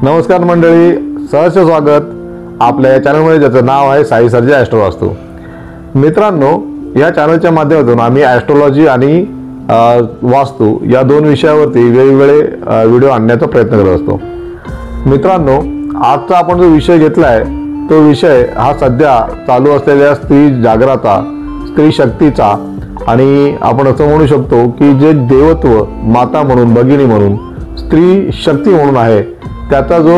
नमस्कार मंडळी, सहर्ष स्वागत आपल्या या चॅनलमध्ये, ज्याचं नाव आहे साई सर्जा ॲस्ट्रो वास्तू. मित्रांनो, या चॅनलच्या माध्यमातून आम्ही ॲस्ट्रोलॉजी आणि वास्तू या दोन विषयावरती वेगवेगळे व्हिडिओ आणण्याचा प्रयत्न करत असतो. मित्रांनो, आजचा आपण जो विषय घेतला आहे तो विषय हा सध्या चालू असलेल्या स्त्री जागराचा, स्त्री शक्तीचा आणि आपण असं म्हणू शकतो की जे देवत्व, माता म्हणून, भगिनी म्हणून, स्त्री शक्ती म्हणून आहे, त्याचा जो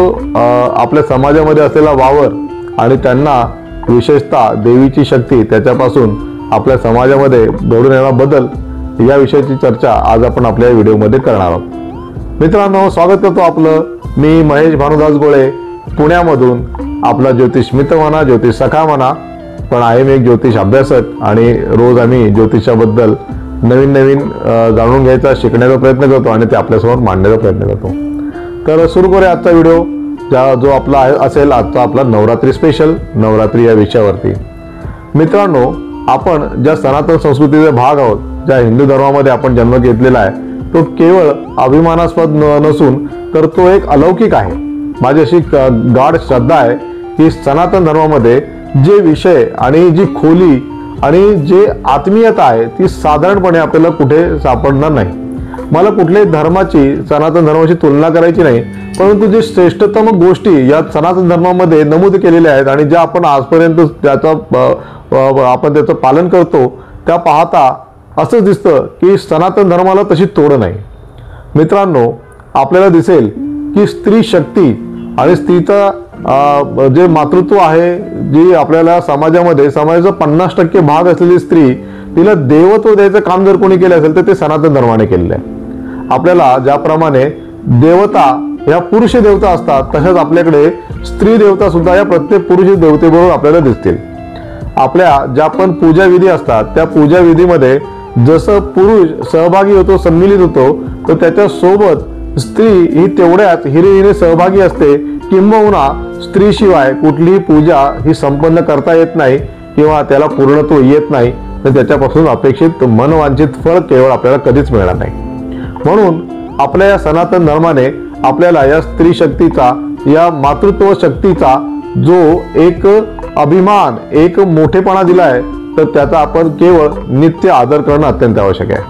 आपल्या समाजामध्ये असलेला वावर आणि त्यांना विशेषतः देवीची शक्ती, त्याच्यापासून आपल्या समाजामध्ये घडून येणारा बदल, या विषयाची चर्चा आज आपण आपल्या व्हिडिओमध्ये करणार आहोत. मित्रांनो, स्वागत करतो आपलं. मी महेश भानुदास गोळे, पुण्यामधून. आपला ज्योतिष मित्र म्हणा, ज्योतिष सखा म्हणा, पण आहे मी एक ज्योतिष अभ्यासक आणि रोज आम्ही ज्योतिषाबद्दल नवीन जाणून घ्यायचा, शिकण्याचा प्रयत्न करतो आणि ते आपल्यासमोर मांडण्याचा प्रयत्न करतो. तर सुरू करूया आजचा व्हिडिओ, जो आपला असेल आजचा आपला नवरात्री स्पेशल, नवरात्री या विषयावरती. मित्रांनो, आपण ज्या सनातन संस्कृतीचे भाग आहोत, ज्या हिंदू धर्मामध्ये आपण जन्म घेतलेला आहे, तो केवळ अभिमानास्पद नसून तर तो एक अलौकिक आहे. माझी अशी गाढ श्रद्धा आहे की सनातन धर्मामध्ये जे विषय आणि जी खोली आणि जे आत्मीयता आहे ती साधारणपणे आपल्याला कुठे सापडणार नाही. मला कुठल्याही धर्माची, सनातन धर्माची तुलना करायची नाही, परंतु जे श्रेष्ठतम गोष्टी या सनातन धर्मामध्ये नमूद केलेल्या आहेत आणि ज्या आपण आजपर्यंत आपण त्याचं पालन करतो, त्या पाहता असं दिसतं की सनातन धर्माला तशी तोड नाही. मित्रांनो, आपल्याला दिसेल की स्त्री शक्ती आणि स्त्रीचा जे मातृत्व आहे, जी आपल्याला समाजाचा 50% भाग असलेली स्त्री, तिला देवत्व द्यायचं काम जर कोणी केलं असेल तर ते सनातन धर्माने केलेलं आहे. आपल्याला ज्याप्रमाणे देवता ह्या पुरुष देवता असतात, तशाच आपल्याकडे स्त्री देवता सुद्धा या प्रत्येक पुरुष देवतेबरोबर आपल्याला दिसतील. आपल्या ज्या पण पूजा विधी असतात, त्या पूजा विधीमध्ये जसं पुरुष सहभागी होतो, सम्मिलित होतो, तर त्याच्या सोबत स्त्री ही तेवढ्याच हिरिरीने सहभागी असते. किंबहुना स्त्रीशिवाय कुठलीही पूजा ही संपन्न करता येत नाही किंवा त्याला पूर्णत्व येत नाही, तर त्याच्यापासून अपेक्षित मनवांछित फळ केवळ आपल्याला कधीच मिळणार नाही. म्हणून आपल्या या सनातन धर्माने आपल्याला या स्त्री शक्तीचा, या मातृत्व शक्तीचा जो एक अभिमान, एक मोठेपणा दिला आहे, तर त्याचा आपण केवळ नित्य आदर करणं अत्यंत आवश्यक आहे.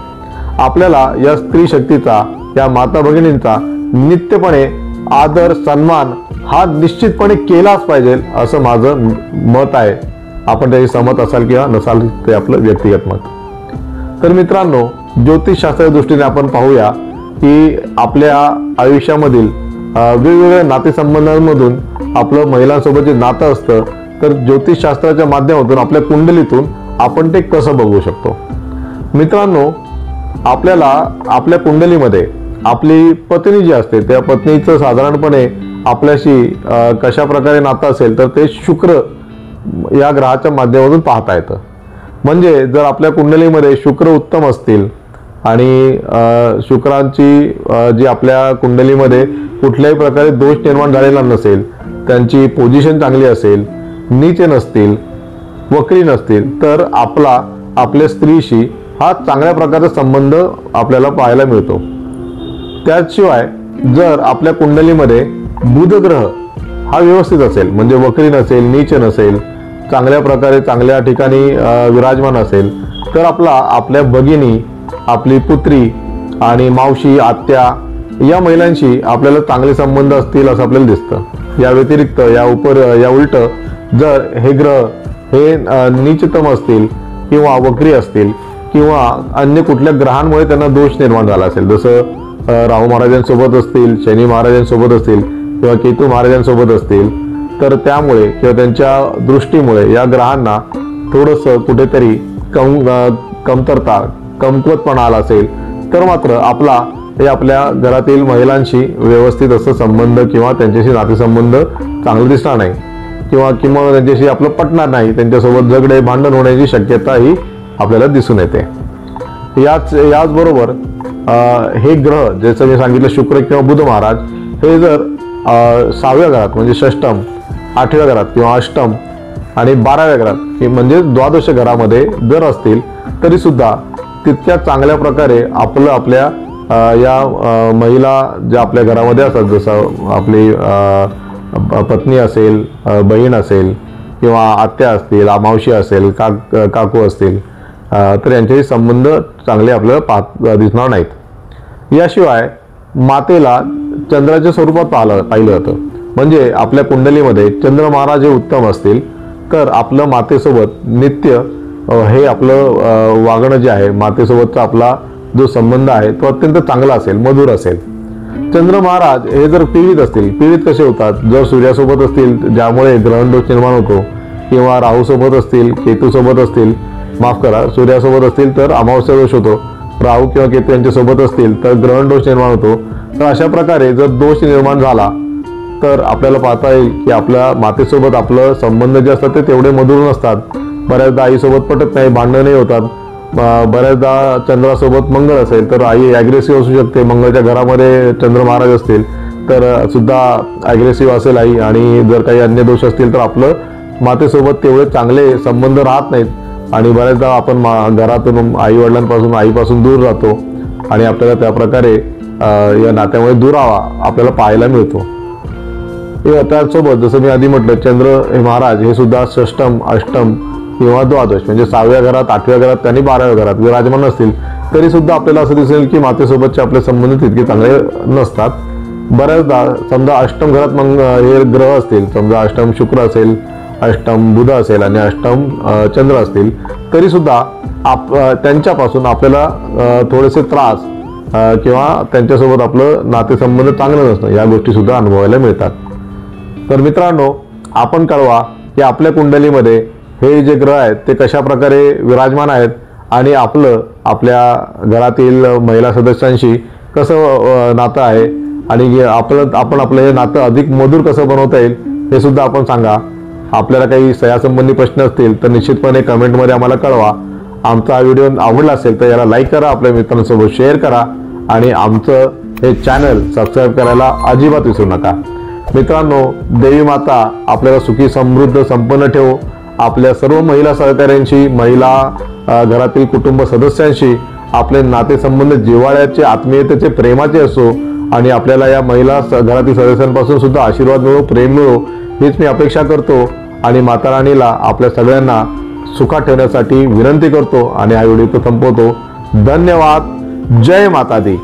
आपल्याला या स्त्री शक्तीचा, या माता भगिनींचा नित्यपणे आदर, सन्मान हा निश्चितपणे केलाच पाहिजे, असं माझं मत आहे. आपण त्याची सहमत असाल किंवा नसाल ते आपलं व्यक्तिगत मत. तर मित्रांनो, ज्योतिषशास्त्राच्या दृष्टीने आपण पाहूया की आपल्या आयुष्यामधील वेगवेगळ्या नातेसंबंधांमधून आपलं महिलांसोबत जे नातं असतं, तर ज्योतिषशास्त्राच्या माध्यमातून, आपल्या कुंडलीतून आपण ते कसं बघू शकतो. मित्रांनो, आपल्याला आपल्या कुंडलीमध्ये आपली पत्नी जी असते, त्या पत्नीचं साधारणपणे आपल्याशी कशा प्रकारे नातं असेल, तर ते शुक्र या ग्रहाच्या माध्यमातून पाहता येतं. म्हणजे जर आपल्या कुंडलीमध्ये शुक्र उत्तम असतील आणि शुक्रांची जी आपल्या कुंडलीमध्ये कुठल्याही प्रकारे दोष निर्माण झालेला नसेल, त्यांची पोझिशन चांगली असेल, नीचे नसतील, वक्री नसतील, तर आपल्या स्त्रीशी हा चांगल्या प्रकारचा संबंध आपल्याला पाहायला मिळतो. त्याशिवाय जर आपल्या कुंडलीमध्ये बुध ग्रह हा व्यवस्थित असेल, म्हणजे वक्री नसेल, नीच नसेल, चांगल्या प्रकारे चांगल्या ठिकाणी विराजमान असेल, तर आपल्या भगिनी, आपली पुत्री आणि मावशी, आत्या या महिलांशी आपल्याला चांगले संबंध असतील असं आपल्याला दिसतं. या व्यतिरिक्त या उलट जर हे ग्रह हे नीचतम असतील किंवा वक्री असतील किंवा अन्य कुठल्या ग्रहांमुळे त्यांना दोष निर्माण झाला असेल, जसं राहू महाराजांसोबत असतील, शनी महाराजांसोबत असतील किंवा केतू महाराजांसोबत असतील, तर त्यामुळे किंवा त्यांच्या दृष्टीमुळे या ग्रहांना थोडंसं कुठेतरी कमतरता, कमकुवतपणा आला असेल, तर मात्र आपल्या घरातील महिलांशी व्यवस्थित असं संबंध किंवा त्यांच्याशी नातेसंबंध चांगले दिसणार नाही किंवा त्यांच्याशी आपलं पटणार नाही, त्यांच्यासोबत झगडे, भांडण होण्याची शक्यता ही आपल्याला दिसून येते. याचबरोबर हे ग्रह, जसं मी सांगितलं, शुक्र किंवा बुध महाराज, हे जर 6व्या घरात म्हणजे षष्टम, 8व्या घरात किंवा अष्टम आणि 12व्या घरात म्हणजे द्वादश घरामध्ये जर असतील, तरी सुद्धा तितक्या चांगल्या प्रकारे आपल्या या महिला ज्या आपल्या घरामध्ये असतात, जसं आपली पत्नी असेल, बहीण असेल किंवा आत्या असतील, मावशी असेल, काकू असतील, तर यांच्याशी संबंध चांगले आपल्याला दिसणार नाहीत. याशिवाय मातेला चंद्राच्या स्वरूपात पाहिलं जातं. म्हणजे आपल्या कुंडलीमध्ये चंद्र महाराज हे उत्तम असतील तर आपलं मातेसोबत नित्य हे आपलं वागणं जे आहे, मातेसोबतचा आपला जो संबंध आहे तो अत्यंत चांगला असेल, मधुर असेल. चंद्र महाराज हे जर पीडित असतील, पीडित कसे होतात, जर सूर्यासोबत असतील ज्यामुळे ग्रहण दोष निर्माण होतो, किंवा राहूसोबत असतील, केतूसोबत असतील, माफ करा, सूर्यासोबत असतील तर अमावस्या दोष होतो, राहू किंवा केतू यांच्यासोबत असतील तर ग्रहण दोष निर्माण होतो. तर अशा प्रकारे जर दोष निर्माण झाला तर आपल्याला पाहता येईल की आपल्या मातेसोबत आपलं संबंध जे असतात ते तेवढे मधुर नसतात. बऱ्याचदा आईसोबत पटत नाही, भांडणंही होतात. बऱ्याचदा चंद्रासोबत मंगळ असेल तर आई ॲग्रेसिव्ह असू शकते. मंगळच्या घरामध्ये चंद्र महाराज असतील तर सुद्धा ॲग्रेसिव्ह असेल आई, आणि जर काही अन्य दोष असतील तर आपलं मातेसोबत तेवढे चांगले संबंध राहत नाहीत आणि बऱ्याचदा आपण घरातून आईपासून दूर राहतो आणि आपल्याला त्या प्रकारे या नात्यामुळे दुरावा आपल्याला पाहायला मिळतो. त्याचसोबत जसं मी आधी म्हटलं, चंद्र हे महाराज हे सुद्धा षष्टम, अष्टम किंवा द्वादश म्हणजे 6व्या घरात, 8व्या घरात आणि 12व्या घरात विराजमान असतील तरी सुद्धा आपल्याला असं दिसेल की मातेसोबतचे आपले संबंध तितके चांगले नसतात. बऱ्याचदा समजा अष्टम घरात हे ग्रह असतील, समजा अष्टम शुक्र असेल, अष्टम बुध असेल आणि अष्टम चंद्र असतील तरी सुद्धा त्यांच्यापासून आपल्याला थोडेसे त्रास किंवा त्यांच्यासोबत आपलं नातेसंबंध चांगलं नसणं या गोष्टी सुद्धा अनुभवायला मिळतात. तर मित्रांनो, आपण कळवा की आपल्या कुंडलीमध्ये हे जे ग्रह आहेत ते कशा प्रकारे विराजमान आहेत आणि आपल्या घरातील महिला सदस्यांशी कसं नातं आहे आणि आपण आपलं हे नातं अधिक मधुर कसं बनवता येईल हे सुद्धा आपण सांगा. आपल्याला काही सयासंबंधी प्रश्न असतील तर निश्चितपणे कमेंटमध्ये आम्हाला कळवा. आमचा हा व्हिडिओ आवडला असेल तर याला लाईक करा, आपल्या मित्रांसोबत शेअर करा आणि आमचं हे चॅनल सबस्क्राईब करायला अजिबात विसरू नका. मित्रांनो, देवी माता आपल्याला सुखी, समृद्ध, संपन्न ठेवो. आपल्या सर्व महिला सहकाऱ्यांशी, महिला घरातील कुटुंब सदस्यांशी आपले नातेसंबंध जिव्हाळ्याचे, आत्मीयतेचे, प्रेमाचे असो आणि आपल्याला या महिला घरातील सदस्यांपासून सुद्धा आशीर्वाद मिळो, प्रेम मिळो हीच मी अपेक्षा करतो आणि माता राणीला आपल्या सगळ्यांना सुखात ठेवण्यासाठी विनंती करतो आणि हा व्हिडिओ संपवतो. धन्यवाद. जय माता दी.